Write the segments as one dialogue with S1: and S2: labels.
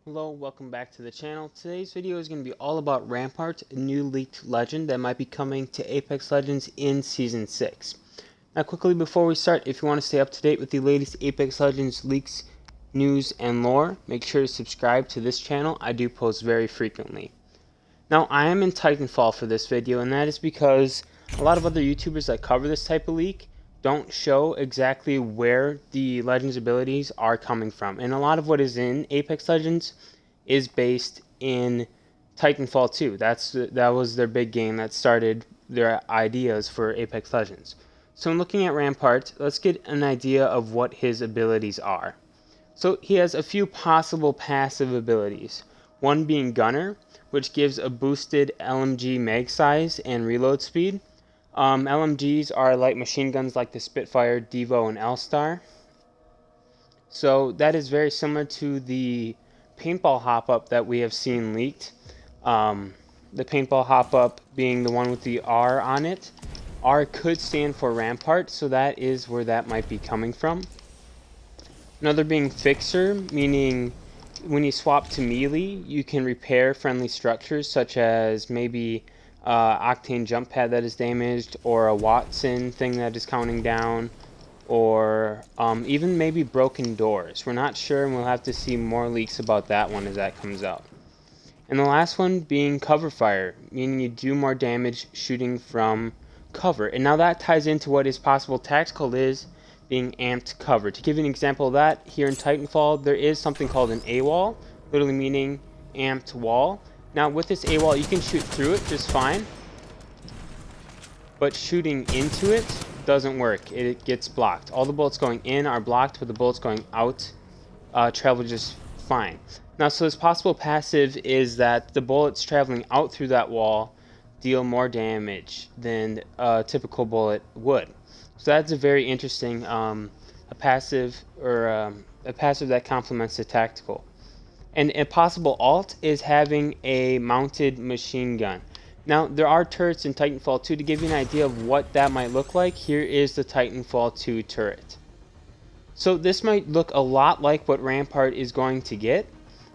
S1: Hello, welcome back to the channel. Today's video is going to be all about Rampart, a new leaked legend that might be coming to Apex Legends in Season 6. Now quickly before we start, if you want to stay up to date with the latest Apex Legends leaks, news, and lore, make sure to subscribe to this channel. I do post very frequently. Now I am in Titanfall for this video, and that is because a lot of other YouTubers that cover this type of leak don't show exactly where the Legends abilities are coming from. And a lot of what is in Apex Legends is based in Titanfall 2. That was their big game that started their ideas for Apex Legends. So in looking at Rampart, let's get an idea of what his abilities are. So he has a few possible passive abilities. One being Gunner, which gives a boosted LMG mag size and reload speed. LMGs are light machine guns like the Spitfire, Devo, and L-Star. So that is very similar to the paintball hop-up that we have seen leaked. The paintball hop-up being the one with the R on it. R could stand for Rampart, so that is where that might be coming from. Another being Fixer, meaning when you swap to melee, you can repair friendly structures such as maybe Octane jump pad that is damaged, or a Watson thing that is counting down, or even maybe broken doors. We're not sure, and we'll have to see more leaks about that one as that comes out. And the last one being cover fire, meaning you do more damage shooting from cover. And now that ties into what his possible tactical is, being amped cover. To give you an example of that, here in Titanfall, there is something called an A-wall, literally meaning amped wall. Now with this A-wall, you can shoot through it just fine, but shooting into it doesn't work. It gets blocked. All the bullets going in are blocked, but the bullets going out travel just fine. Now, so this possible passive is that the bullets traveling out through that wall deal more damage than a typical bullet would. So that's a very interesting a passive that complements the tactical. And a possible alt is having a mounted machine gun. Now, there are turrets in Titanfall 2. To give you an idea of what that might look like, here is the Titanfall 2 turret. So this might look a lot like what Rampart is going to get.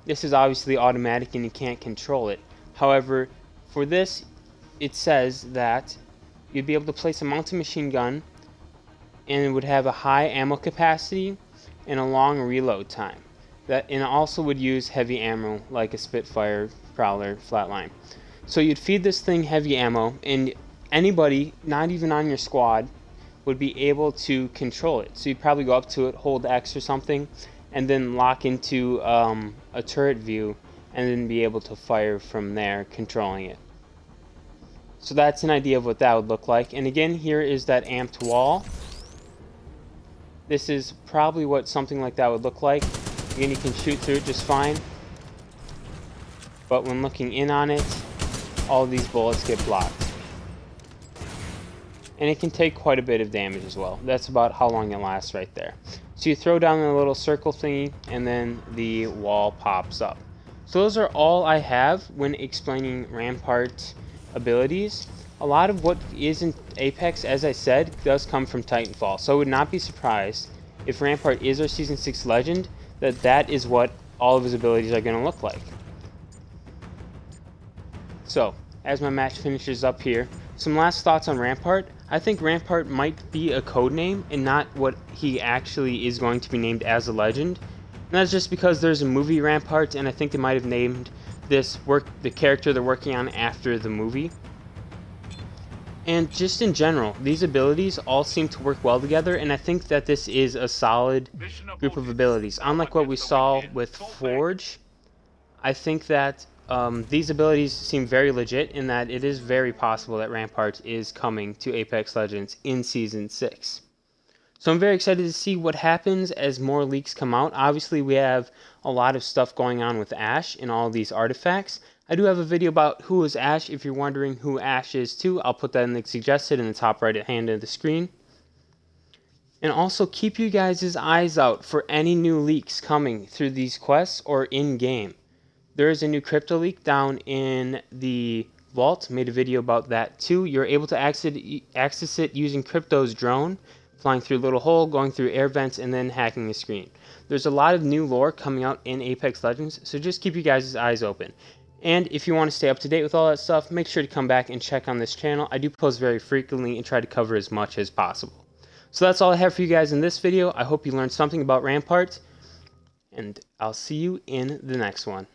S1: This is obviously automatic and you can't control it. However, for this, it says that you'd be able to place a mounted machine gun and it would have a high ammo capacity and a long reload time. And it also would use heavy ammo like a Spitfire, Prowler, Flatline. So you'd feed this thing heavy ammo, and anybody, not even on your squad, would be able to control it. So you'd probably go up to it, hold X or something, and then lock into a turret view, and then be able to fire from there, controlling it. So that's an idea of what that would look like. And again, here is that amped wall. This is probably what something like that would look like. Again, you can shoot through it just fine, but when looking in on it, all these bullets get blocked. And it can take quite a bit of damage as well. That's about how long it lasts right there. So you throw down the little circle thingy, and then the wall pops up. So those are all I have when explaining Rampart abilities. A lot of what is in Apex, as I said, does come from Titanfall. So I would not be surprised if Rampart is our Season 6 legend, that is what all of his abilities are going to look like. So, as my match finishes up here, some last thoughts on Rampart. I think Rampart might be a code name and not what he actually is going to be named as a legend. And that's just because there's a movie Rampart, and I think they might have named the character they're working on after the movie. And just in general, these abilities all seem to work well together, and I think that this is a solid group of abilities. Unlike what we saw with Forge, I think that these abilities seem very legit in that it is very possible that Rampart is coming to Apex Legends in Season 6. So I'm very excited to see what happens as more leaks come out. Obviously, we have a lot of stuff going on with Ash and all these artifacts. I do have a video about who is Ash. If you're wondering who Ash is too, I'll put that in the suggested in the top right hand of the screen. And also keep you guys' eyes out for any new leaks coming through these quests or in-game. There is a new crypto leak down in the vault. Made a video about that too. You're able to access it using Crypto's drone flying through a little hole, going through air vents, and then hacking the screen. There's a lot of new lore coming out in Apex Legends, so just keep you guys' eyes open. And if you want to stay up to date with all that stuff, make sure to come back and check on this channel. I do post very frequently and try to cover as much as possible. So that's all I have for you guys in this video. I hope you learned something about Ramparts, and I'll see you in the next one.